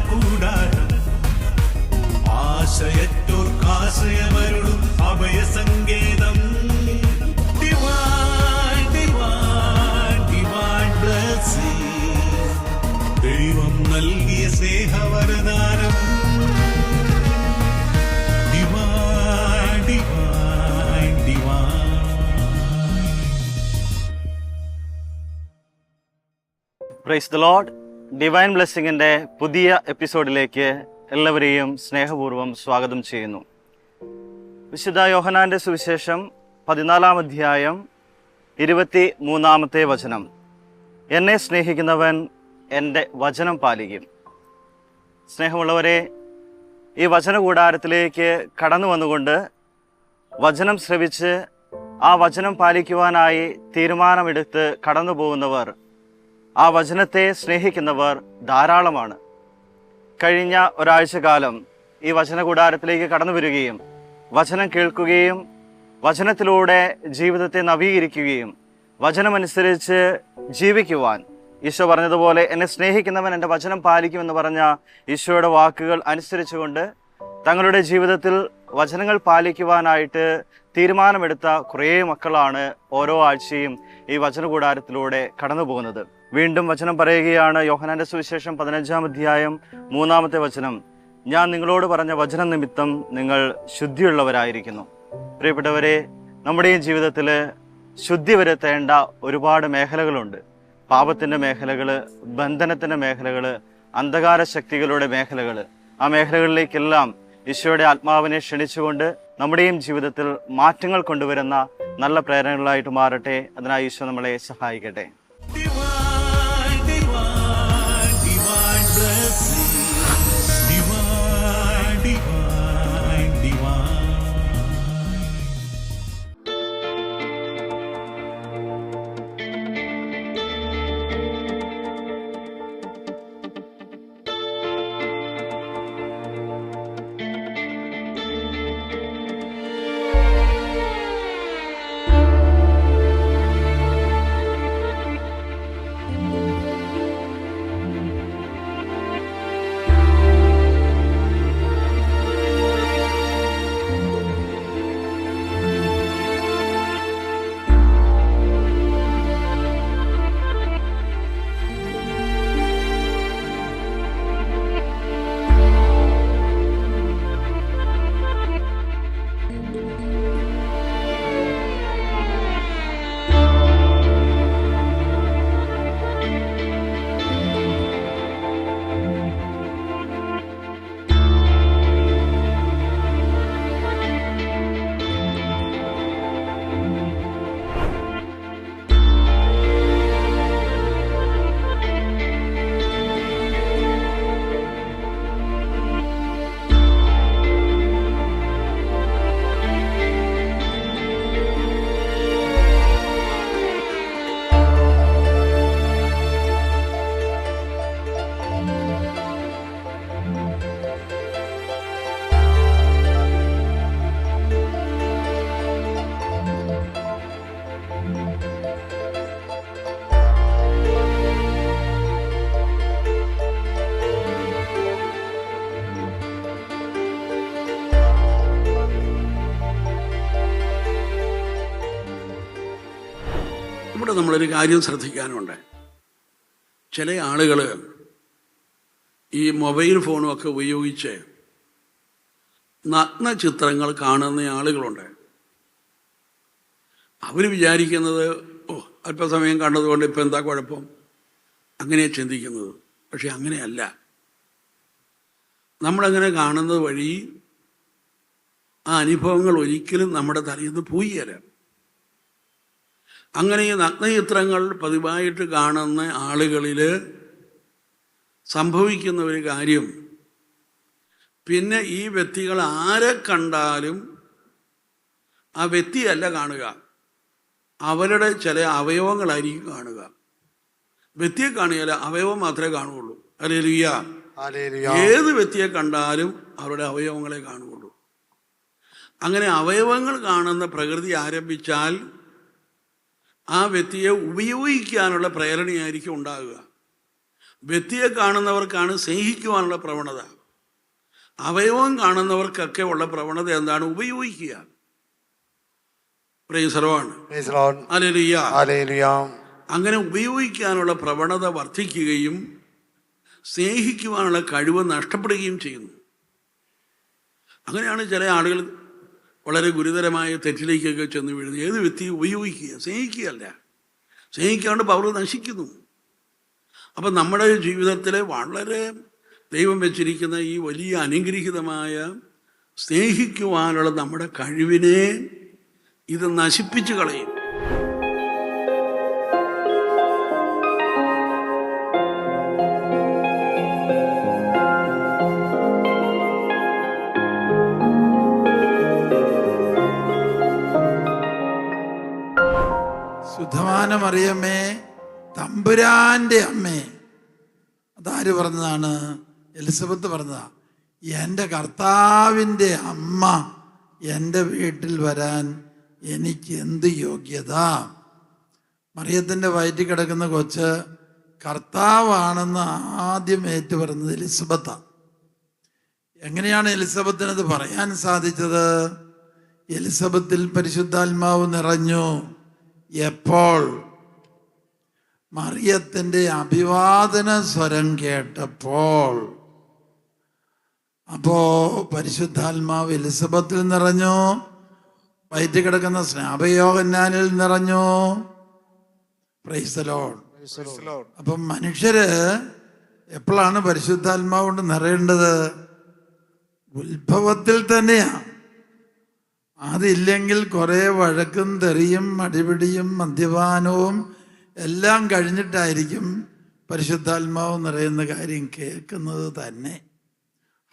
കൂടാരം ആശയറ്റോർക്കാശയമരുളും അഭയസങ്കേതം Divine, divine, divine blessing. ദൈവം നൽകിയ സ്നേഹവരദാനം Divine, divine, divine. Praise the Lord. Divine ബ്ലെസ്സിങ്ങിൻ്റെ പുതിയ എപ്പിസോഡിലേക്ക് എല്ലാവരെയും സ്നേഹപൂർവ്വം സ്വാഗതം ചെയ്യുന്നു. വിശുദ്ധ യോഹന്നാൻ്റെ സുവിശേഷം 14-ാം അധ്യായം 23-ാമത്തെ വചനം. എന്നെ സ്നേഹിക്കുന്നവൻ എൻ്റെ വചനം പാലിക്കും. സ്നേഹമുള്ളവരെ, ഈ വചനകൂടാരത്തിലേക്ക് കടന്നു വന്നുകൊണ്ട് വചനം ശ്രവിച്ച് ആ വചനം പാലിക്കുവാനായി തീരുമാനമെടുത്ത് കടന്നു പോകുന്നവർ, ആ വചനത്തെ സ്നേഹിക്കുന്നവർ ധാരാളമാണ്. കഴിഞ്ഞ ഒരാഴ്ച കാലം ഈ വചനകൂടാരത്തിലേക്ക് കടന്നു വരികയും വചനം കേൾക്കുകയും വചനത്തിലൂടെ ജീവിതത്തെ നവീകരിക്കുകയും വചനമനുസരിച്ച് ജീവിക്കുവാൻ ഈശോ പറഞ്ഞതുപോലെ എന്നെ സ്നേഹിക്കുന്നവൻ എൻ്റെ വചനം പാലിക്കുമെന്ന് പറഞ്ഞ ഈശോയുടെ വാക്കുകൾ അനുസരിച്ചുകൊണ്ട് തങ്ങളുടെ ജീവിതത്തിൽ വചനങ്ങൾ പാലിക്കുവാനായിട്ട് തീരുമാനമെടുത്ത കുറേ മക്കളാണ് ഓരോ ആഴ്ചയും ഈ വചനകൂടാരത്തിലൂടെ കടന്നു പോകുന്നത്. വീണ്ടും വചനം പറയുകയാണ്. യോഹന്നാന്റെ സുവിശേഷം 15-ാം അധ്യായം 3-ാമത്തെ വചനം. ഞാൻ നിങ്ങളോട് പറഞ്ഞ വചനം നിമിത്തം നിങ്ങൾ ശുദ്ധിയുള്ളവരായിരിക്കുന്നു. പ്രിയപ്പെട്ടവരെ, നമ്മുടെയും ജീവിതത്തിൽ ശുദ്ധി വരുത്തേണ്ട ഒരുപാട് മേഖലകളുണ്ട്. പാപത്തിൻ്റെ മേഖലകൾ, ബന്ധനത്തിൻ്റെ മേഖലകൾ, അന്ധകാര ശക്തികളുടെ മേഖലകൾ. ആ മേഖലകളിലേക്കെല്ലാം ഈശോയുടെ ആത്മാവിനെ ക്ഷണിച്ചുകൊണ്ട് നമ്മുടെയും ജീവിതത്തിൽ മാറ്റങ്ങൾ കൊണ്ടുവരുന്ന നല്ല പ്രേരണകളായിട്ട് മാറട്ടെ. അതിനായി ഈശോ നമ്മളെ സഹായിക്കട്ടെ. Divine, divine, divine blessing. Divine, divine, divine. ഇവിടെ നമ്മളൊരു കാര്യം ശ്രദ്ധിക്കാനുണ്ട്. ചില ആളുകൾ ഈ മൊബൈൽ ഫോണും ഒക്കെ ഉപയോഗിച്ച് നഗ്ന ചിത്രങ്ങൾ കാണുന്ന ആളുകളുണ്ട്. അവർ വിചാരിക്കുന്നത് അല്പസമയം കണ്ടതുകൊണ്ട് ഇപ്പം എന്താ കുഴപ്പം, അങ്ങനെ ചിന്തിക്കുന്നത്. പക്ഷെ അങ്ങനെയല്ല. നമ്മളങ്ങനെ കാണുന്നത് വഴി ആ അനുഭവങ്ങൾ ഒരിക്കലും നമ്മുടെ തലയിൽ നിന്ന് പോയില്ല. അങ്ങനെ ഈ നഗ്നചിത്രങ്ങൾ പതിവായിട്ട് കാണുന്ന ആളുകളിൽ സംഭവിക്കുന്ന ഒരു കാര്യം, പിന്നെ ഈ വ്യക്തികൾ ആരെ കണ്ടാലും ആ വ്യക്തിയല്ല കാണുക, അവരുടെ ചില അവയവങ്ങളായിരിക്കും കാണുക. വ്യക്തിയെ കാണിയാൽ അവയവം മാത്രമേ കാണുകയുള്ളൂ. ഹല്ലേലൂയ. ഏത് വ്യക്തിയെ കണ്ടാലും അവരുടെ അവയവങ്ങളെ കാണുകയുള്ളൂ. അങ്ങനെ അവയവങ്ങൾ കാണുന്ന പ്രകൃതി ആരംഭിച്ചാൽ ആ വ്യക്തിയെ ഉപയോഗിക്കാനുള്ള പ്രേരണയായിരിക്കും ഉണ്ടാകുക. വ്യക്തിയെ കാണുന്നവർക്കാണ് സ്നേഹിക്കുവാനുള്ള പ്രവണത. അവയവം കാണുന്നവർക്കൊക്കെ ഉള്ള പ്രവണത എന്താണ്? ഉപയോഗിക്കുക. അങ്ങനെ ഉപയോഗിക്കാനുള്ള പ്രവണത വർദ്ധിക്കുകയും സ്നേഹിക്കുവാനുള്ള കഴിവ് നഷ്ടപ്പെടുകയും ചെയ്യുന്നു. അങ്ങനെയാണ് ചില ആളുകൾ വളരെ ഗുരുതരമായ തെറ്റിലേക്കൊക്കെ ചെന്ന് വീഴുന്നത്. ഏത് വ്യക്തിയെ ഉപയോഗിക്കുക, സ്നേഹിക്കുകയല്ല. സ്നേഹിക്കാണ്ട് പവർ നശിക്കുന്നു. അപ്പം നമ്മുടെ ജീവിതത്തിലെ വളരെ ദൈവം വെച്ചിരിക്കുന്ന ഈ വലിയ അനുഗ്രഹീതമായ സ്നേഹിക്കുവാനുള്ള നമ്മുടെ കഴിവിനെ ഇത് നശിപ്പിച്ചു കളയും. ശുദ്ധമായ മറിയമ്മേ, തമ്പുരാന്റെ അമ്മേ. അതാര് പറഞ്ഞതാണ്? എലിസബത്ത് പറഞ്ഞതാ. എൻ്റെ കർത്താവിൻ്റെ അമ്മ എൻ്റെ വീട്ടിൽ വരാൻ എനിക്ക് എന്ത് യോഗ്യത? മറിയത്തിൻ്റെ വയറ്റിൽ കിടക്കുന്ന കൊച്ച് കർത്താവാണെന്ന് ആദ്യം ഏറ്റു പറഞ്ഞത് എലിസബത്താണ്. എങ്ങനെയാണ് എലിസബത്തിനത് പറയാൻ സാധിച്ചത്? എലിസബത്തിൽ പരിശുദ്ധാത്മാവ് നിറഞ്ഞു. എപ്പോൾ? മറിയത്തിൻ്റെ അഭിവാദന സ്വരം കേട്ടപ്പോൾ. അപ്പോ പരിശുദ്ധാത്മാവ് എലിസബത്തിൽ നിറഞ്ഞു, വയറ്റിൽ കിടക്കുന്ന സ്നാപയോഹന്നാനിൽ നിറഞ്ഞു. Price the Lord. അപ്പം മനുഷ്യര് എപ്പോഴാണ് പരിശുദ്ധാത്മാവ് കൊണ്ട് നിറയേണ്ടത്? ഉത്ഭവത്തിൽ തന്നെയാണ്. അതില്ലെങ്കിൽ കുറേ വഴക്കും തെറിയും അടിപിടിയും മദ്യപാനവും എല്ലാം കഴിഞ്ഞിട്ടായിരിക്കും പരിശുദ്ധാത്മാവ് നിറയുന്ന കാര്യം കേൾക്കുന്നത് തന്നെ.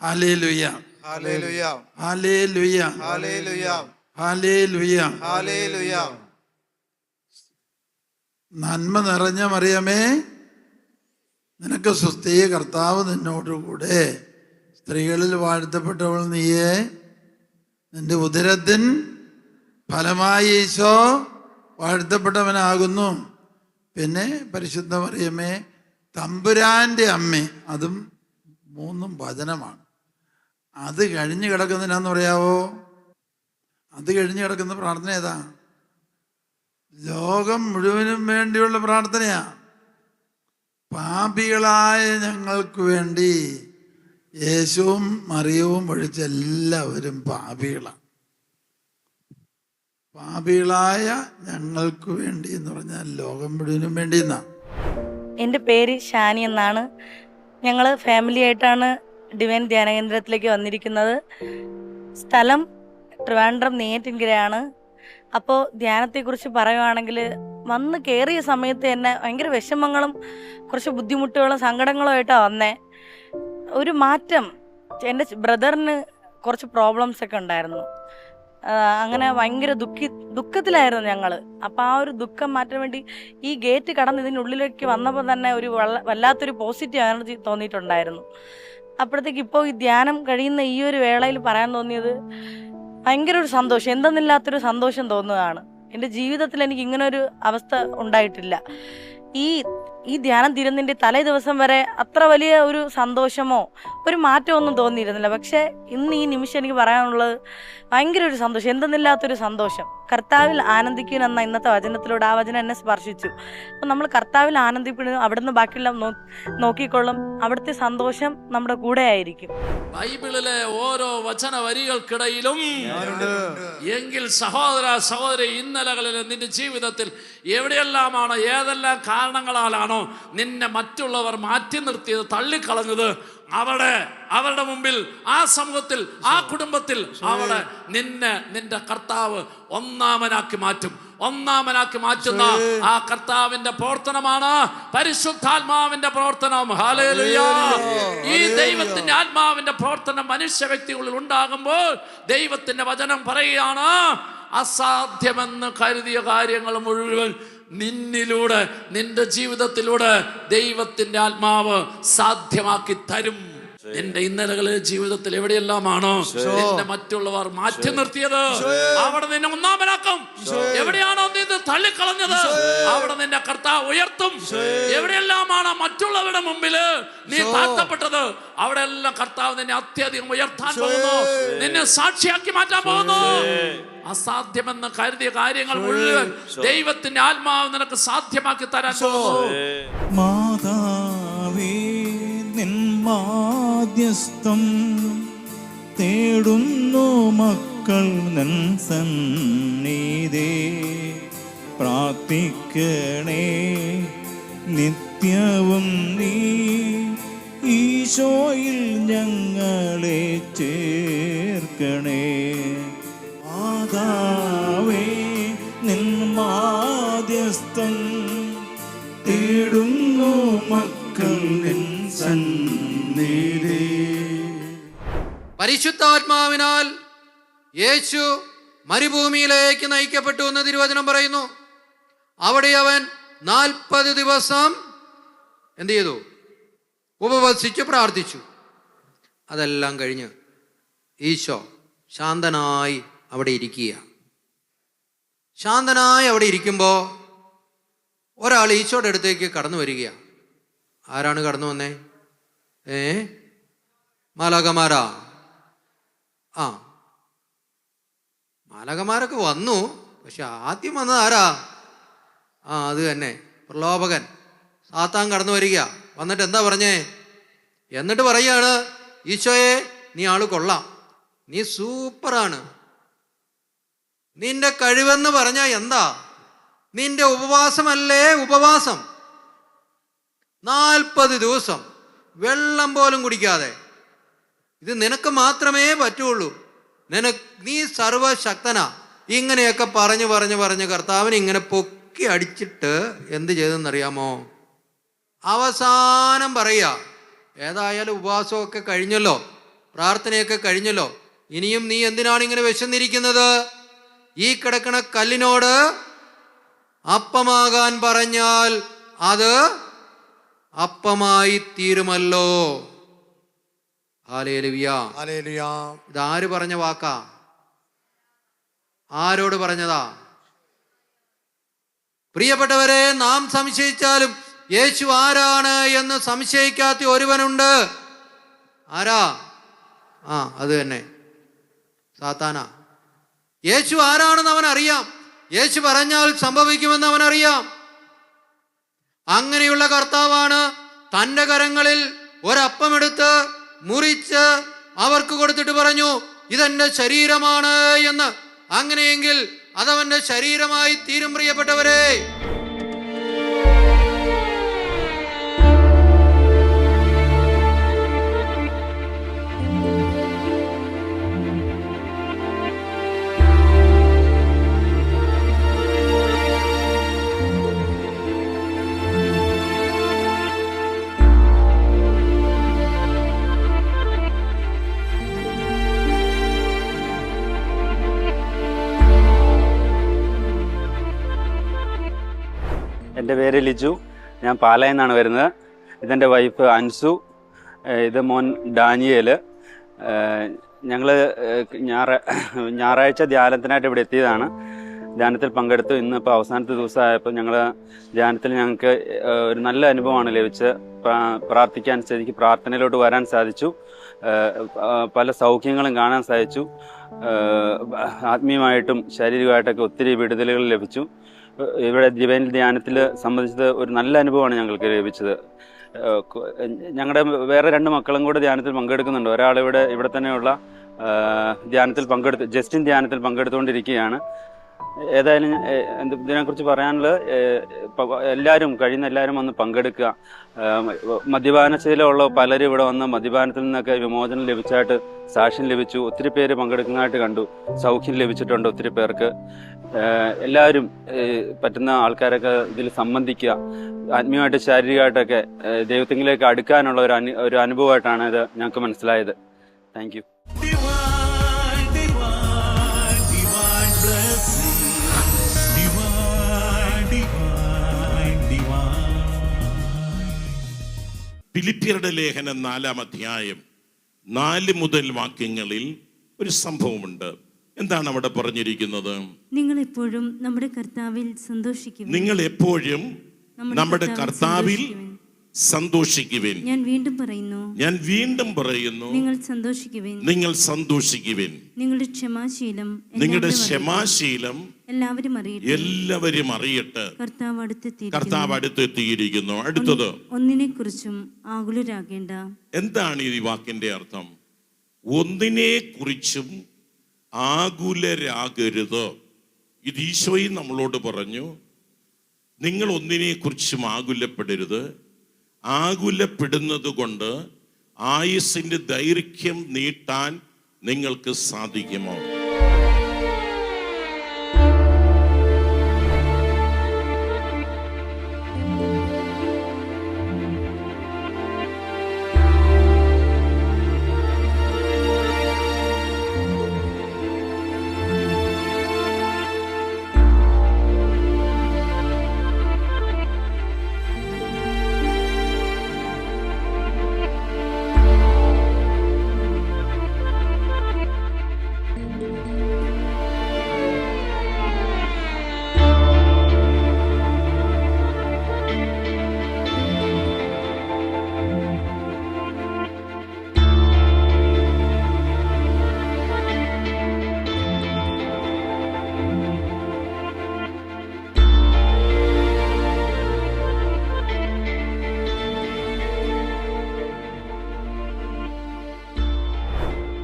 Hallelujah, hallelujah, hallelujah, hallelujah, hallelujah, hallelujah. നന്മ നിറഞ്ഞ മറിയമേ, നിനക്ക് സ്വസ്തി, കർത്താവ് നിന്നോടുകൂടെ, സ്ത്രീകളിൽ വാഴ്ത്തപ്പെട്ടവൾ നീയേ, നിന്റെ ഉദരത്തിൻ ഫലമായി ഈശോ വാഴ്ത്തപ്പെട്ടവനാകുന്നു. പിന്നെ പരിശുദ്ധ മറിയമേ, തമ്പുരാന്റെ അമ്മേ. അതും മൂന്നും വചനമാണ്. അത് കഴിഞ്ഞ് കിടക്കുന്നതിനാന്ന് പറയാവോ? അത് കഴിഞ്ഞ് കിടക്കുന്ന പ്രാർത്ഥന ഏതാ? ലോകം മുഴുവനും വേണ്ടിയുള്ള പ്രാർത്ഥനയാ. പാപികളായ ഞങ്ങൾക്ക് വേണ്ടി. യേശുവും മറിയവും ഒഴിച്ച് എല്ലാവരും പാപികളാണ്. പാപികളായ ഞങ്ങൾക്ക് വേണ്ടി എന്ന് പറഞ്ഞാൽ ലോകം മുഴുവനും വേണ്ടി എന്നാണ്. എൻ്റെ പേര് ഷാനി എന്നാണ്. ഞങ്ങൾ ഫാമിലി ആയിട്ടാണ് ഡിവൈൻ ധ്യാന കേന്ദ്രത്തിലേക്ക് വന്നിരിക്കുന്നത്. സ്ഥലം ട്രിവാൻഡ്രം നെയ്യാറ്റിൻകരയാണ്. അപ്പോൾ ധ്യാനത്തെക്കുറിച്ച് പറയുവാണെങ്കിൽ, വന്ന് കയറിയ സമയത്ത് തന്നെ ഭയങ്കര വിഷമങ്ങളും കുറച്ച് ബുദ്ധിമുട്ടുകളും സങ്കടങ്ങളും ആയിട്ടാണ് വന്നേ. ഒരു മാറ്റം. എൻ്റെ ബ്രദറിന് കുറച്ച് പ്രോബ്ലംസ് ഒക്കെ ഉണ്ടായിരുന്നു. അങ്ങനെ ഭയങ്കര ദുഃഖത്തിലായിരുന്നു ഞങ്ങൾ. അപ്പോൾ ആ ഒരു ദുഃഖം മാറ്റാൻ വേണ്ടി ഈ ഗേറ്റ് കടന്ന് ഇതിനുള്ളിലേക്ക് വന്നപ്പോൾ തന്നെ ഒരു വല്ലാത്തൊരു പോസിറ്റീവ് എനർജി തോന്നിയിട്ടുണ്ടായിരുന്നു. അപ്പോഴത്തേക്ക് ഇപ്പോൾ ഈ ധ്യാനം കഴിയുന്ന ഈ ഒരു വേളയിൽ പറയാൻ തോന്നിയത് ഭയങ്കര ഒരു സന്തോഷം, എന്തെന്നില്ലാത്തൊരു സന്തോഷം തോന്നുകയാണ്. എൻ്റെ ജീവിതത്തിൽ എനിക്ക് ഇങ്ങനൊരു അവസ്ഥ ഉണ്ടായിട്ടില്ല. ഈ ധ്യാനം തീരുന്നതിൻ്റെ തലേ ദിവസം വരെ അത്ര വലിയ ഒരു സന്തോഷമോ ഒരു മാറ്റമോ ഒന്നും തോന്നിയിരുന്നില്ല. പക്ഷേ ഇന്ന് ഈ നിമിഷം എനിക്ക് പറയാനുള്ളത് ഭയങ്കര ഒരു സന്തോഷം, എന്തെന്നില്ലാത്തൊരു സന്തോഷം. കർത്താവിൽ ആനന്ദിക്കുക എന്ന ഇന്നത്തെ വചനത്തിലൂടെ ആ വചനം എന്നെ സ്പർശിച്ചു. അപ്പം നമ്മൾ കർത്താവിൽ ആനന്ദിപ്പെടുന്നു, അവിടുന്ന് ബാക്കിയെല്ലാം നോക്കിക്കൊള്ളും. അവിടുത്തെ സന്തോഷം നമ്മുടെ കൂടെ ആയിരിക്കും. ബൈബിളിലെ ഓരോ വചന വരികൾക്കിടയിലും എങ്കിൽ സഹോദര സഹോദരി, ഇന്നലകളിൽ നിന്റെ ജീവിതത്തിൽ എവിടെയെല്ലാമാണോ, ഏതെല്ലാം കാരണങ്ങളാലാണോ നിന്നെ മറ്റുള്ളവർ മാറ്റി നിർത്തിയത്, തള്ളിക്കളഞ്ഞത്, അവരുടെ മുമ്പിൽ, ആ സമൂഹത്തിൽ, ആ കുടുംബത്തിൽ അവിടെ നിന്റെ കർത്താവ് ഒന്നാമനാക്കി മാറ്റും. ഒന്നാമനാക്കി മാറ്റുന്ന ആ കർത്താവിന്റെ പ്രവർത്തനമാണ് പരിശുദ്ധാത്മാവിന്റെ പ്രവർത്തനം. ഹല്ലേലൂയ. ഈ ദൈവത്തിന്റെ ആത്മാവിന്റെ പ്രവർത്തനം മനുഷ്യ വ്യക്തികളിൽ ഉണ്ടാകുമ്പോൾ ദൈവത്തിന്റെ വചനം പറയുകയാണ്, അസാധ്യമെന്ന് കരുതിയ കാര്യങ്ങൾ മുഴുവൻ നിന്നിലൂടെ, നിന്റെ ജീവിതത്തിലൂടെ ദൈവത്തിന്റെ ആത്മാവ് സാധ്യമാക്കി തരും. നിന്റെ ഇന്നലകളിലെ ജീവിതത്തിൽ എവിടെയെല്ലാമാണോ നിന്നെ മറ്റുള്ളവർ മാറ്റി നിർത്തിയത്, അവിടെ നിന്നെ ഒന്നാമനാക്കും. എവിടെയാണോ നീ തള്ളിക്കളഞ്ഞത്, അവിടെ നിന്റെ കർത്താവ് ഉയർത്തും. എവിടെയെല്ലാമാണോ മറ്റുള്ളവരുടെ മുമ്പില് നീ താഴ്ത്തപ്പെട്ടത്, അവിടെ എല്ലാം കർത്താവ് നിന്നെ അത്യധികം ഉയർത്താൻ പോകുന്നു, നിന്നെ സാക്ഷിയാക്കി മാറ്റാൻ പോകുന്നു. അസാധ്യമെന്ന് കരുതിയ കാര്യങ്ങൾ മുഴുവൻ ദൈവത്തിന്റെ ആത്മാവ് നിനക്ക് സാധ്യമാക്കി തരാൻ പോകുന്നു. മാതാവേ നിൻ മാധ്യസ്ഥം തേടുന്നു മക്കൾ നിൻ സന്നിധി. പ്രാർത്ഥിക്കണേ നിത്യവും നീ ഈശോയിൽ ഞങ്ങളെ ചേർക്കണേ. മാതാവേ നിൻ മാധ്യസ്ഥം തേടുന്നു മക്കൾ നിൻ സന്നിധി. പരിശുദ്ധാത്മാവിനാൽ യേശു മരുഭൂമിയിലേക്ക് നയിക്കപ്പെട്ടു എന്ന് തിരുവചനം പറയുന്നു. അവിടെ അവൻ 40 ദിവസം എന്ത് ചെയ്തു? ഉപവസിച്ചു പ്രാർത്ഥിച്ചു. അതെല്ലാം കഴിഞ്ഞ് ഈശോ ശാന്തനായി അവിടെ ഇരിക്കുക. ശാന്തനായി അവിടെ ഇരിക്കുമ്പോൾ ഒരാൾ ഈശോയുടെ അടുത്തേക്ക് കടന്നു വരികയാണ്. ആരാണ് കടന്നു വന്നേ? മാലാഖമാരാ? മാലാഖമാരൊക്കെ വന്നു. പക്ഷെ ആദ്യം വന്നത് ആരാ? അത് തന്നെ, പ്രലോഭകൻ സാത്താൻ കടന്നു വരിക. വന്നിട്ട് എന്താ പറഞ്ഞേ? എന്നിട്ട് പറയാണ്, ഈശോയെ നീ ആള് കൊള്ളാം, നീ സൂപ്പറാണ്. നിന്റെ കഴിവെന്ന് പറഞ്ഞാൽ എന്താ? നിന്റെ ഉപവാസമല്ലേ ഉപവാസം. 40 ദിവസം വെള്ളം പോലും കുടിക്കാതെ. ഇത് നിനക്ക് മാത്രമേ പറ്റുള്ളൂ. നീ സർവശക്തനാ. ഇങ്ങനെയൊക്കെ പറഞ്ഞ് കർത്താവിനെ ഇങ്ങനെ പൊക്കി അടിച്ചിട്ട് എന്ത് ചെയ്തെന്നറിയാമോ? അവസാനം പറയുക, ഏതായാലും ഉപവാസമൊക്കെ കഴിഞ്ഞല്ലോ, പ്രാർത്ഥനയൊക്കെ കഴിഞ്ഞല്ലോ, ഇനിയും നീ എന്തിനാണ് ഇങ്ങനെ വിശന്നിരിക്കുന്നത്? ഈ കിടക്കണ കല്ലിനോട് അപ്പമാകാൻ പറഞ്ഞാൽ അത് അപ്പമായി തീരുമല്ലോ. ഹല്ലേലൂയ. ഇതാര് പറഞ്ഞ വാക്കാ? ആരോട് പറഞ്ഞതാ? പ്രിയപ്പെട്ടവരെ, നാം സംശയിച്ചാലും യേശു ആരാണ് എന്ന് സംശയിക്കാത്ത ഒരുവനുണ്ട്. ആരാ? അത് തന്നെ, സാത്താനാ. യേശു ആരാണെന്ന് അവൻ അറിയാം. യേശു പറഞ്ഞാൽ സംഭവിക്കുമെന്ന് അവൻ അറിയാം. അങ്ങനെയുള്ള കർത്താവാണ് തൻ്റെ കരങ്ങളിൽ ഒരപ്പമെടുത്ത് മുറിച്ച് അവർക്ക് കൊടുത്തിട്ട് പറഞ്ഞു, ഇതെന്റെ ശരീരമാണ് എന്ന്. അങ്ങനെയെങ്കിൽ അതവന്റെ ശരീരമായി തീരും. പ്രിയപ്പെട്ടവരെ, എൻ്റെ പേര് ലിജു, ഞാൻ പാലായിൽ നിന്നാണ് വരുന്നത്. ഇതെൻ്റെ വൈഫ് അൻസു, ഇത് മോൻ ഡാനിയേൽ. ഞങ്ങൾ ഞായറാഴ്ച ധ്യാനത്തിനായിട്ട് ഇവിടെ എത്തിയതാണ്. ധ്യാനത്തിൽ പങ്കെടുത്തു. ഇന്നിപ്പോൾ അവസാനത്തെ ദിവസമായപ്പോൾ ഞങ്ങൾക്ക് ഒരു നല്ല അനുഭവമാണ് ലഭിച്ചത്. പ്രാർത്ഥിക്കാൻ ശരിക്കും പ്രാർത്ഥനയിലോട്ട് വരാൻ സാധിച്ചു. പല സൗഖ്യങ്ങളും കാണാൻ സാധിച്ചു. ആത്മീയമായിട്ടും ശാരീരികമായിട്ടൊക്കെ ഒത്തിരി വിടുതലുകൾ ലഭിച്ചു. ഇവിടെ ഡിവൈൻ ധ്യാനത്തിൽ സംബന്ധിച്ചത് ഒരു നല്ല അനുഭവമാണ് ഞങ്ങൾക്ക് ലഭിച്ചത്. ഞങ്ങളുടെ വേറെ 2 മക്കളും കൂടെ ധ്യാനത്തിൽ പങ്കെടുക്കുന്നുണ്ട്. ഒരാൾ ഇവിടെ തന്നെയുള്ള ധ്യാനത്തിൽ ജസ്റ്റിൻ ധ്യാനത്തിൽ പങ്കെടുത്തുകൊണ്ടിരിക്കുകയാണ്. ഏതായാലും ഇതിനെക്കുറിച്ച് പറയാനുള്ളത്, കഴിയുന്ന എല്ലാവരും വന്ന് പങ്കെടുക്കുക. മദ്യപാനശീലമുള്ള പലരും ഇവിടെ വന്ന് മദ്യപാനത്തിൽ നിന്നൊക്കെ വിമോചനം ലഭിച്ചായിട്ട് സാക്ഷ്യം ലഭിച്ചു. ഒത്തിരി പേര് പങ്കെടുക്കുന്നതായിട്ട് കണ്ടു. സൗഖ്യം ലഭിച്ചിട്ടുണ്ട് ഒത്തിരി പേർക്ക്. എല്ലാവരും പറ്റുന്ന ആൾക്കാരൊക്കെ ഇതിൽ സംബന്ധിക്കുക. ആത്മീയമായിട്ട് ശാരീരികമായിട്ടൊക്കെ ദൈവത്തിലേക്ക് അടുക്കാനുള്ള ഒരു അനുഭവമായിട്ടാണ് ഇത് ഞങ്ങൾക്ക് മനസ്സിലായത്. Thank you. ഫിലിപ്പിയരുടെ ലേഖനം 4-ാം അധ്യായം 4 മുതൽ വാക്യങ്ങളിൽ ഒരു സംഭവമുണ്ട്. എന്താണ് അവിടെ പറഞ്ഞിരിക്കുന്നത്? നിങ്ങൾ എപ്പോഴും നമ്മുടെ കർത്താവിൽ സന്തോഷിക്കുവിൻ. നിങ്ങൾ എപ്പോഴും നമ്മുടെ കർത്താവിൽ സന്തോഷിക്കുവിൻ. ഞാൻ വീണ്ടും പറയുന്നു, നിങ്ങൾ സന്തോഷിക്കുവിൻ. നിങ്ങളുടെ ക്ഷമാശീലം എല്ലാവരും അറിയട്ടെ. കർത്താവ് അടുത്തെത്തിയിരിക്കുന്നു. അടുത്തത്, ഒന്നിനെ കുറിച്ചും ആകുലരാകേണ്ട. എന്താണ് ഈ വാക്കിന്റെ അർത്ഥം? ഒന്നിനെ കുറിച്ചും ആകുലരാകരുത്. ഇത് ഈശോയും നമ്മളോട് പറഞ്ഞു, നിങ്ങൾ ഒന്നിനെ കുറിച്ചും ആകുലപ്പെടരുത്. ആകുലപ്പെടുന്നത് കൊണ്ട് ആയുസ്സിന്റെ ദൈർഘ്യം നീട്ടാൻ നിങ്ങൾക്ക് സാധിക്കുമോ?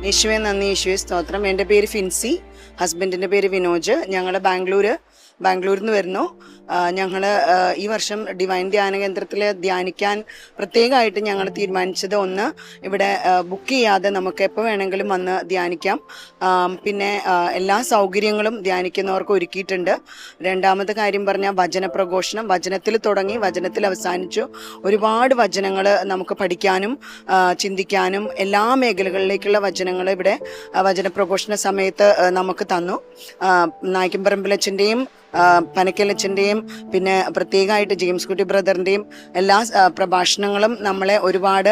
യേശുവെ നന്ദി, യേശുവെ സ്തോത്രം. എൻ്റെ പേര് ഫിൻസി, ഹസ്ബൻഡിൻ്റെ പേര് വിനോജ്. ഞങ്ങൾ ബാംഗ്ലൂരിൽ നിന്ന് വരുന്നു. ഞങ്ങൾ ഈ വർഷം ഡിവൈൻ ധ്യാന കേന്ദ്രത്തിൽ ധ്യാനിക്കാൻ പ്രത്യേകമായിട്ട് ഞങ്ങൾ തീരുമാനിച്ചത്, ഒന്ന്, ഇവിടെ ബുക്ക് ചെയ്യാതെ നമുക്ക് എപ്പോൾ വേണമെങ്കിലും വന്ന് ധ്യാനിക്കാം. പിന്നെ എല്ലാ സൗകര്യങ്ങളും ധ്യാനിക്കുന്നവർക്ക് ഒരുക്കിയിട്ടുണ്ട്. രണ്ടാമത്തെ കാര്യം പറഞ്ഞാൽ വചനപ്രഘോഷണം. വചനത്തിൽ തുടങ്ങി വചനത്തിൽ അവസാനിച്ചു. ഒരുപാട് വചനങ്ങൾ നമുക്ക് പഠിക്കാനും ചിന്തിക്കാനും എല്ലാ മേഖലകളിലേക്കുള്ള വചനങ്ങൾ ഇവിടെ വചനപ്രഘോഷണ സമയത്ത് നമുക്ക് തന്നു. നായ്ക്കമ്പറമ്പിലച്ഛൻ്റെയും പനക്കലച്ഛൻ്റെയും പിന്നെ പ്രത്യേകമായിട്ട് ജെയിംസ് കുട്ടി ബ്രദറിൻ്റെയും എല്ലാ പ്രഭാഷണങ്ങളും നമ്മളെ ഒരുപാട്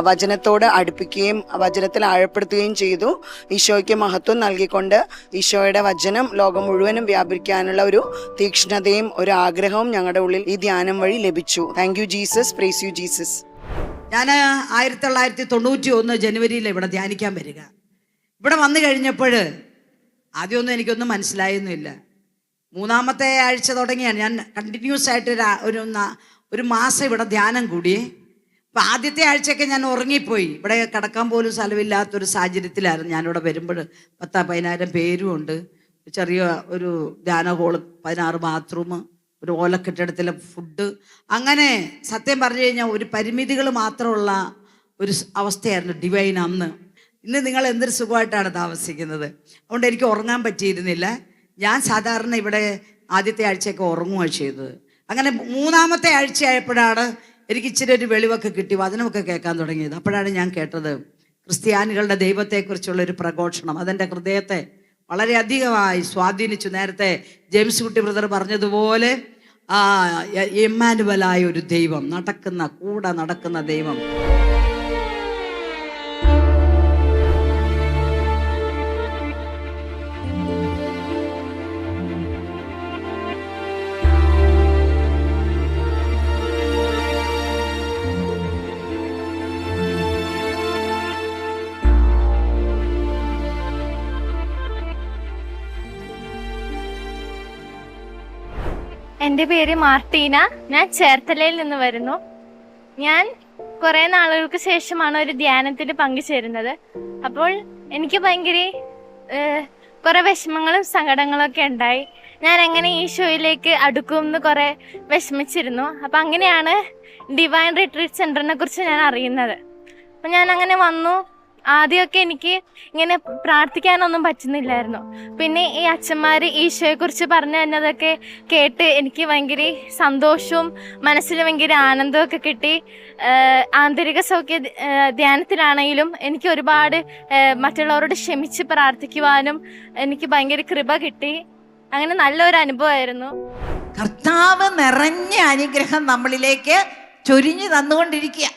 വചനത്തോട് അടുപ്പിക്കുകയും വചനത്തിൽ ആഴപ്പെടുത്തുകയും ചെയ്തു. ഈശോയ്ക്ക് മഹത്വം നൽകിക്കൊണ്ട് ഈശോയുടെ വചനം ലോകം മുഴുവനും വ്യാപിക്കാനുള്ള ഒരു തീക്ഷ്ണതയും ഒരു ആഗ്രഹവും ഞങ്ങളുടെ ഉള്ളിൽ ഈ ധ്യാനം വഴി ലഭിച്ചു. Thank you Jesus, praise you Jesus. ഞാൻ 1991 ജനുവരിയിൽ ഇവിടെ ധ്യാനിക്കാൻ വരിക. ഇവിടെ വന്നു കഴിഞ്ഞപ്പോൾ ആദ്യമൊന്നും എനിക്കൊന്നും മനസ്സിലായൊന്നുമില്ല. 3-ാമത്തെ ആഴ്ച തുടങ്ങിയാണ് ഞാൻ കണ്ടിന്യൂസ് ആയിട്ട് ഒരു മാസം ഇവിടെ ധ്യാനം കൂടിയേ. അപ്പം ആദ്യത്തെ ആഴ്ചയൊക്കെ ഞാൻ ഉറങ്ങിപ്പോയി. ഇവിടെ കിടക്കാൻ പോലും സ്ഥലമില്ലാത്തൊരു സാഹചര്യത്തിലായിരുന്നു ഞാനിവിടെ വരുമ്പോൾ. 10,000-15,000 പേരും ഉണ്ട്. ചെറിയ ഒരു ധ്യാന ഹോള്, 16 ബാത്റൂം, ഒരു ഓലക്കെട്ടിടത്തിലെ ഫുഡ്. അങ്ങനെ സത്യം പറഞ്ഞു കഴിഞ്ഞാൽ ഒരു പരിമിതികൾ മാത്രമുള്ള ഒരു അവസ്ഥയായിരുന്നു ഡിവൈൻ അന്ന്. ഇന്ന് നിങ്ങൾ എന്തൊരു സുഖമായിട്ടാണ് താമസിക്കുന്നത്. അതുകൊണ്ട് എനിക്ക് ഉറങ്ങാൻ പറ്റിയിരുന്നില്ല. ഞാൻ സാധാരണ ഇവിടെ ആദ്യത്തെ ആഴ്ചയൊക്കെ ഉറങ്ങുകയാണ് ചെയ്തത്. അങ്ങനെ 3-ാമത്തെ ആഴ്ചയായപ്പോഴാണ് എനിക്ക് ഇച്ചിരി ഒരു വെളിവൊക്കെ കിട്ടി, വചനമൊക്കെ കേൾക്കാൻ തുടങ്ങിയത്. അപ്പോഴാണ് ഞാൻ കേട്ടത് ക്രിസ്ത്യാനികളുടെ ദൈവത്തെക്കുറിച്ചുള്ളൊരു പ്രഘോഷണം. അതെൻ്റെ ഹൃദയത്തെ വളരെയധികമായി സ്വാധീനിച്ചു. നേരത്തെ ജെയിംസ് കുട്ടി ബ്രദർ പറഞ്ഞതുപോലെ എമ്മാനുവലായ ഒരു ദൈവം, കൂടെ നടക്കുന്ന ദൈവം. എൻ്റെ പേര് മാർട്ടീന. ഞാൻ ചേർത്തലയിൽ നിന്ന് വരുന്നു. ഞാൻ കുറേ നാളുകൾക്ക് ശേഷമാണ് ഒരു ധ്യാനത്തിൽ പങ്കുചേരുന്നത്. അപ്പോൾ എനിക്ക് ഭയങ്കര കുറേ വിഷമങ്ങളും സങ്കടങ്ങളൊക്കെ ഉണ്ടായി. ഞാൻ എങ്ങനെ ഈശോയിലേക്ക് അടുക്കും എന്ന് കുറേ വിഷമിച്ചിരുന്നു. അപ്പം അങ്ങനെയാണ് ഡിവൈൻ റിട്രീറ്റ് സെൻ്ററിനെ കുറിച്ച് ഞാൻ അറിയുന്നത്. അപ്പം ഞാൻ അങ്ങനെ വന്നു. ആദ്യമൊക്കെ എനിക്ക് ഇങ്ങനെ പ്രാർത്ഥിക്കാനൊന്നും പറ്റുന്നില്ലായിരുന്നു. പിന്നെ ഈ അച്ഛന്മാർ ഈശോയെക്കുറിച്ച് പറഞ്ഞു തന്നതൊക്കെ കേട്ട് എനിക്ക് ഭയങ്കര സന്തോഷവും മനസ്സിൽ ഭയങ്കര ആനന്ദമൊക്കെ കിട്ടി. ആന്തരിക സൗഖ്യ ധ്യാനത്തിലാണെങ്കിലും എനിക്ക് ഒരുപാട് മറ്റുള്ളവരോട് ക്ഷമിച്ച് പ്രാർത്ഥിക്കുവാനും എനിക്ക് ഭയങ്കര കൃപ കിട്ടി. അങ്ങനെ നല്ലൊരു അനുഭവമായിരുന്നു. കർത്താവ് നിറഞ്ഞ അനുഗ്രഹം നമ്മളിലേക്ക് ചൊരിഞ്ഞു തന്നുകൊണ്ടിരിക്കുക.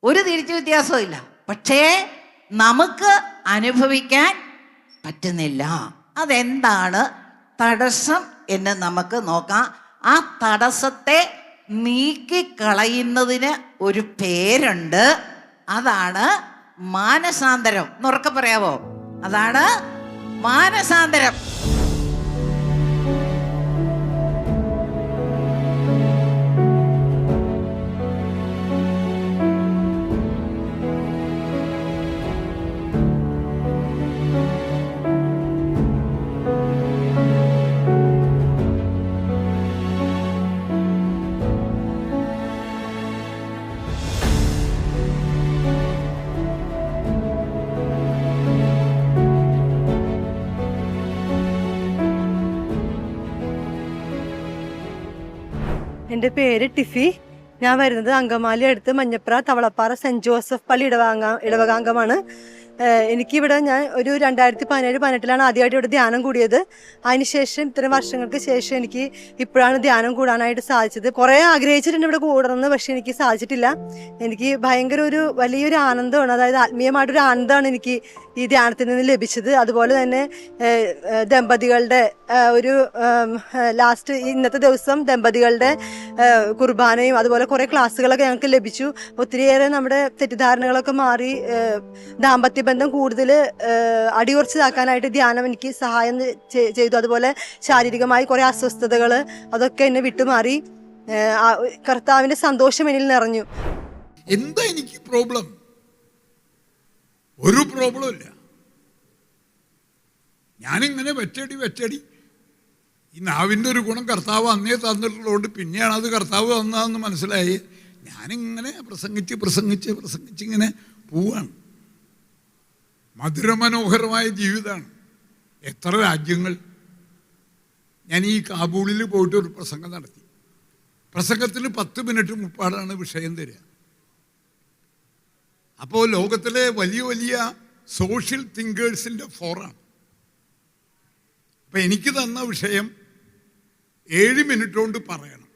ഒരു തിരിച്ചു വ്യത്യാസവും ഇല്ല. പക്ഷേ നമുക്ക് അനുഭവിക്കാൻ പറ്റുന്നില്ല. അതെന്താണ് തടസ്സം എന്ന് നമുക്ക് നോക്കാം. ആ തടസ്സത്തെ നീക്കിക്കളയുന്നതിന് ഒരു പേരുണ്ട്. അതാണ് മാനസാന്തരം. എന്നുറക്കെ പറയാവോ? അതാണ് മാനസാന്തരം. എൻ്റെ പേര് ടിഫി. ഞാൻ വരുന്നത് അങ്കമാലി അടുത്ത് മഞ്ഞപ്ര തവളപ്പാറ സെൻറ് ജോസഫ് പള്ളി ഇടവകാംഗമാണ്. എനിക്കിവിടെ ഞാൻ ഒരു 2017-18 ആദ്യമായിട്ട് ഇവിടെ ധ്യാനം കൂടിയത്. അതിനുശേഷം ഇത്രയും വർഷങ്ങൾക്ക് ശേഷം എനിക്ക് ഇപ്പോഴാണ് ധ്യാനം കൂടാനായിട്ട് സാധിച്ചത്. കുറേ ആഗ്രഹിച്ചിട്ടുണ്ട് ഇവിടെ കൂടണമെന്ന്, പക്ഷെ എനിക്ക് സാധിച്ചിട്ടില്ല. എനിക്ക് ഭയങ്കര വലിയൊരു ആനന്ദമാണ്, അതായത് ആത്മീയമായിട്ടൊരു ആനന്ദമാണ് എനിക്ക് ഈ ധ്യാനത്തിൽ നിന്ന് ലഭിച്ചത്. അതുപോലെ തന്നെ ദമ്പതികളുടെ ഒരു ലാസ്റ്റ് ഇന്നത്തെ ദിവസം ദമ്പതികളുടെ കുർബാനയും അതുപോലെ കുറേ ക്ലാസ്സുകളൊക്കെ ഞങ്ങൾക്ക് ലഭിച്ചു. ഒത്തിരിയേറെ നമ്മുടെ തെറ്റിദ്ധാരണകളൊക്കെ മാറി ദാമ്പത്യ ബന്ധം കൂടുതൽ അടിയുറച്ചതാക്കാനായിട്ട് ധ്യാനം എനിക്ക് സഹായം ചെയ്തു. അതുപോലെ ശാരീരികമായി കുറേ അസ്വസ്ഥതകൾ അതൊക്കെ എന്നെ വിട്ടുമാറി. കർത്താവിൻ്റെ സന്തോഷം എന്നിൽ നിറഞ്ഞു. എന്താ എനിക്ക് പ്രോബ്ലം? ഒരു പ്രോബ്ലം ഇല്ല. ഞാനിങ്ങനെ വെറ്റടി ഈ നാവിൻ്റെ ഒരു ഗുണം കർത്താവ് അന്നേ തന്നിട്ടുള്ളതുകൊണ്ട് പിന്നെയാണ് അത് കർത്താവ് തന്നതെന്ന് മനസ്സിലായി. ഞാനിങ്ങനെ പ്രസംഗിച്ച് ഇങ്ങനെ പോവാണ്. മധുരമനോഹരമായ ജീവിതമാണ്. എത്ര രാജ്യങ്ങൾ. ഞാൻ ഈ കാബൂളിൽ പോയിട്ട് ഒരു പ്രസംഗം നടത്തി. പ്രസംഗത്തിന് 10 മിനിറ്റ് മുപ്പാടാണ് വിഷയം തരിക. അപ്പോൾ ലോകത്തിലെ വലിയ സോഷ്യൽ തിങ്കേഴ്സിൻ്റെ ഫോറാണ്. അപ്പം എനിക്ക് തന്ന വിഷയം 7 മിനിറ്റ് കൊണ്ട് പറയണം.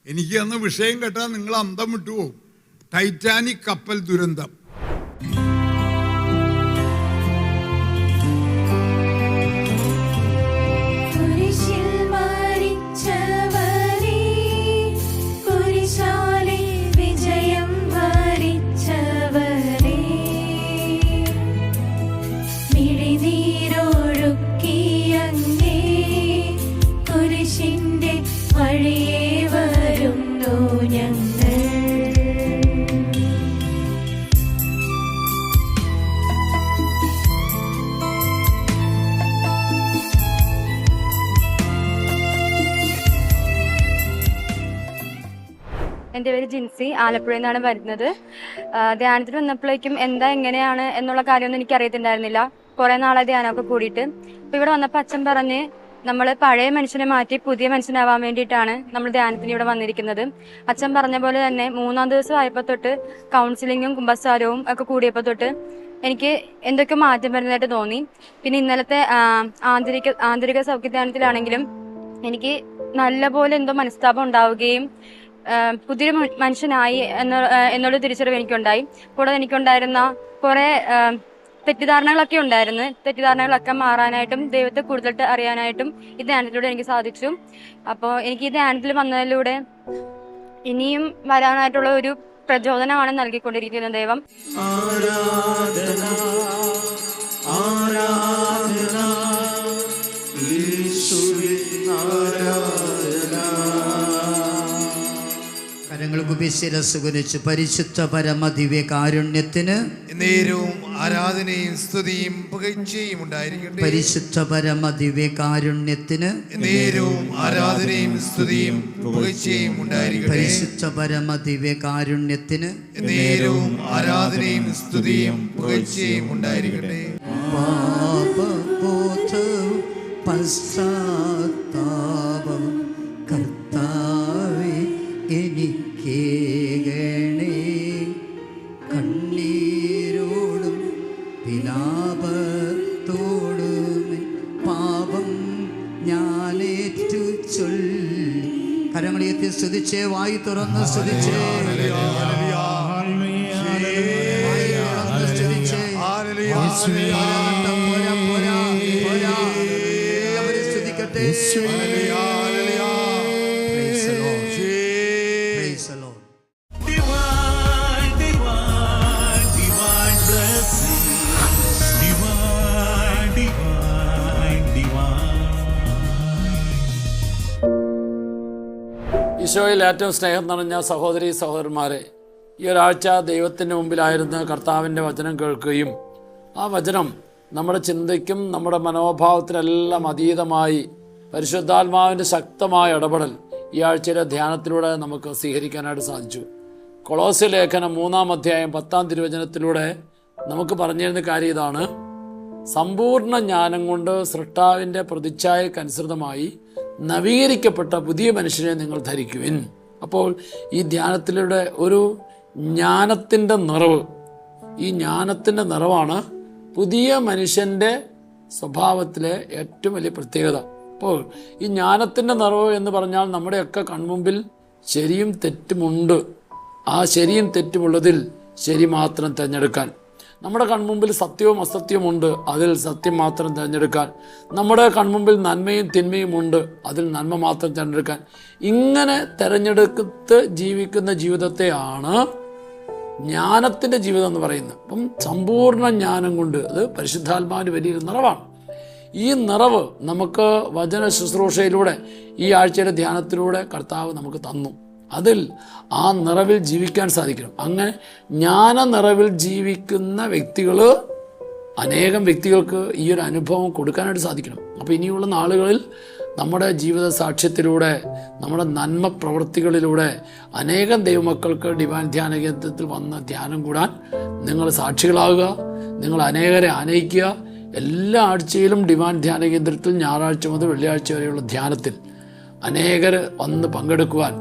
എനിക്ക് തന്ന വിഷയം കേട്ടാൽ നിങ്ങൾ അന്തം വിട്ടുപോകും. ടൈറ്റാനിക് കപ്പൽ ദുരന്തം. എൻ്റെ പേര് ജിൻസി, ആലപ്പുഴയിൽ നിന്നാണ് വരുന്നത്. ധ്യാനത്തിന് വന്നപ്പോഴേക്കും എന്താ എങ്ങനെയാണ് എന്നുള്ള കാര്യമൊന്നും എനിക്ക് അറിയത്തിണ്ടായിരുന്നില്ല. കുറേ നാളെ ധ്യാനമൊക്കെ കൂടിയിട്ട് അപ്പോൾ ഇവിടെ വന്നപ്പോൾ അച്ഛൻ പറഞ്ഞ് നമ്മൾ പഴയ മനുഷ്യനെ മാറ്റി പുതിയ മനുഷ്യനാവാൻ വേണ്ടിയിട്ടാണ് നമ്മൾ ധ്യാനത്തിന് ഇവിടെ വന്നിരിക്കുന്നത്. അച്ഛൻ പറഞ്ഞ പോലെ തന്നെ 3-ാം ദിവസം ആയപ്പോൾ തൊട്ട് കൗൺസിലിങ്ങും കുമ്പസാരവും ഒക്കെ കൂടിയപ്പോൾ തൊട്ട് എനിക്ക് എന്തൊക്കെ മാറ്റം വരുന്നതായിട്ട് തോന്നി. പിന്നെ ഇന്നലത്തെ ആന്തരിക സൗഖ്യധ്യാനത്തിലാണെങ്കിലും എനിക്ക് നല്ലപോലെ എന്തോ മനസ്താപം ഉണ്ടാവുകയും പുതിയൊരു മനുഷ്യനായി എന്നുള്ള തിരിച്ചറിവ് എനിക്കുണ്ടായി. കൂടാതെ എനിക്കുണ്ടായിരുന്ന കുറേ തെറ്റിദ്ധാരണകളൊക്കെ ഉണ്ടായിരുന്നു. തെറ്റിദ്ധാരണകളൊക്കെ മാറാനായിട്ടും ദൈവത്തെ കൂടുതലായിട്ട് അറിയാനായിട്ടും ഈ ധ്യാനത്തിലൂടെ എനിക്ക് സാധിച്ചു. അപ്പോൾ എനിക്ക് ഈ ധ്യാനത്തിൽ വന്നതിലൂടെ ഇനിയും വരാനായിട്ടുള്ള ഒരു പ്രചോദനമാണ് നൽകിക്കൊണ്ടിരിക്കുന്നത് ദൈവം. ആരാധന ആരാധന കരങ്ങൾക്ക് ശിരസ് കുനിച്ച് പരിശുദ്ധ പരമദിവ്യ കാരുണ്യത്തിന് നേരവും ആരാധനയും സ്തുതിയും പുകഴ്ചയും ഉണ്ടായിരിക്കട്ടെ. പരിശുദ്ധ പരമദിവ്യ കാരുണ്യത്തിന് നേരവും ആരാധനയും സ്തുതിയും പുകഴ്ചയും ഉണ്ടായിരിക്കട്ടെ. പരിശുദ്ധ പരമദിവ്യ കാരുണ്യത്തിന് നേരവും ആരാധനയും സ്തുതിയും പുകഴ്ചയും ഉണ്ടായിരിക്കട്ടെ. പാപബോധവും പശ്ചാത്താപം കർത്താവേ എനിക്കേകണേ. കണ്ണീരോടും വിലാപത്തോടും പാപം ഞാനേറ്റു ചൊല്ലി. കരങ്ങളെത്തി സ്തുതിച്ചേ, വായി തുറന്ന് സ്തുതിച്ചേ. എല്ലാവരും സ്തുതിക്കട്ടെ. Praise the Lord. Praise the Lord. Divine, divine, divine blessing. Divine, divine, divine. ഈശോയിൽ ഏറ്റവും സ്നേഹം നിറഞ്ഞ സഹോദരീ സഹോദരന്മാരെ, ഈ ഒരാഴ്ച ദൈവത്തിൻ്റെ മുമ്പിലായിരുന്ന് കർത്താവിൻ്റെ വചനം കേൾക്കുകയും ആ വചനം നമ്മുടെ ചിന്തയ്ക്കും നമ്മുടെ മനോഭാവത്തിനെല്ലാം അതീതമായി പരിശുദ്ധാത്മാവിൻ്റെ ശക്തമായ ഇടപെടൽ ഈ ആഴ്ചയിലെ ധ്യാനത്തിലൂടെ നമുക്ക് സ്വീകരിക്കാനായിട്ട് സാധിച്ചു. കൊളോസ്യ ലേഖനം 3-ാം അധ്യായം 10-ാം തിരുവചനത്തിലൂടെ നമുക്ക് പറഞ്ഞിരുന്ന കാര്യം ഇതാണ്: സമ്പൂർണ്ണ ജ്ഞാനം കൊണ്ട് സൃഷ്ടാവിൻ്റെ പ്രതിച്ഛായക്കനുസൃതമായി നവീകരിക്കപ്പെട്ട പുതിയ മനുഷ്യനെ നിങ്ങൾ ധരിക്കുവിൻ. അപ്പോൾ ഈ ധ്യാനത്തിലൂടെ ഒരു ജ്ഞാനത്തിൻ്റെ നിറവ്, ഈ ജ്ഞാനത്തിൻ്റെ നിറവാണ് പുതിയ മനുഷ്യൻ്റെ സ്വഭാവത്തിലെ ഏറ്റവും വലിയ പ്രത്യേകത. അപ്പോൾ ഈ ജ്ഞാനത്തിൻ്റെ നിറവ് എന്ന് പറഞ്ഞാൽ നമ്മുടെയൊക്കെ കൺമുമ്പിൽ ശരിയും തെറ്റുമുണ്ട്. ആ ശരിയും തെറ്റുമുള്ളതിൽ ശരി മാത്രം തിരഞ്ഞെടുക്കാൻ. നമ്മുടെ കൺമുമ്പിൽ സത്യവും അസത്യവും ഉണ്ട്, അതിൽ സത്യം മാത്രം തിരഞ്ഞെടുക്കാൻ. നമ്മുടെ കൺമുമ്പിൽ നന്മയും തിന്മയും ഉണ്ട്, അതിൽ നന്മ മാത്രം തിരഞ്ഞെടുക്കാൻ. ഇങ്ങനെ തിരഞ്ഞെടുത്ത് ജീവിക്കുന്ന ജീവിതത്തെയാണ് ജ്ഞാനത്തിൻ്റെ ജീവിതം എന്ന് പറയുന്നത്. അപ്പം സമ്പൂർണ്ണ ജ്ഞാനം കൊണ്ട്, അത് പരിശുദ്ധാത്മാവിൻ്റെ വലിയൊരു നിറവാണ്. ഈ നിറവ് നമുക്ക് വചന ശുശ്രൂഷയിലൂടെ ഈ ആഴ്ചയുടെ ധ്യാനത്തിലൂടെ കർത്താവ് നമുക്ക് തന്നു. അതിൽ ആ നിറവിൽ ജീവിക്കാൻ സാധിക്കണം. അങ്ങനെ ജ്ഞാന നിറവിൽ ജീവിക്കുന്ന വ്യക്തികൾ, അനേകം വ്യക്തികൾക്ക് ഈ ഒരു അനുഭവം കൊടുക്കാനായിട്ട് സാധിക്കണം. അപ്പോൾ ഇനിയുള്ള നാളുകളിൽ നമ്മുടെ ജീവിത സാക്ഷ്യത്തിലൂടെ, നമ്മുടെ നന്മ പ്രവൃത്തികളിലൂടെ അനേകം ദൈവമക്കൾക്ക് ഡിവൈൻ ധ്യാന കേന്ദ്രത്തിൽ വന്ന് ധ്യാനം കൂടാൻ നിങ്ങൾ സാക്ഷികളാകുക. നിങ്ങൾ അനേകരെ ആനയിക്കുക. എല്ലാ ആഴ്ചയിലും ഡിവൈൻ ധ്യാന കേന്ദ്രത്തിൽ ഞായറാഴ്ച മുതൽ വെള്ളിയാഴ്ച വരെയുള്ള ധ്യാനത്തിൽ അനേകർ വന്ന് പങ്കെടുക്കുവാൻ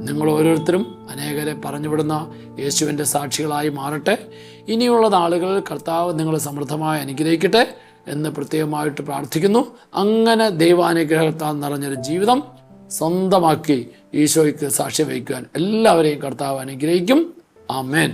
നിങ്ങൾ ഓരോരുത്തരും അനേകരെ പറഞ്ഞുവിടുന്ന യേശുവിൻ്റെ സാക്ഷികളായി മാറട്ടെ. ഇനിയുള്ള നാളുകളിൽ കർത്താവ് നിങ്ങളെ സമൃദ്ധമായി അനുഗ്രഹിക്കട്ടെ എന്ന് പ്രത്യേകമായിട്ട് പ്രാർത്ഥിക്കുന്നു. അങ്ങനെ ദൈവാനുഗ്രഹത്താൽ നിറഞ്ഞൊരു ജീവിതം സ്വന്തമാക്കി ഈശോയ്ക്ക് സാക്ഷ്യം വഹിക്കുവാൻ എല്ലാവരെയും കർത്താവ് അനുഗ്രഹിക്കും. ആമേൻ.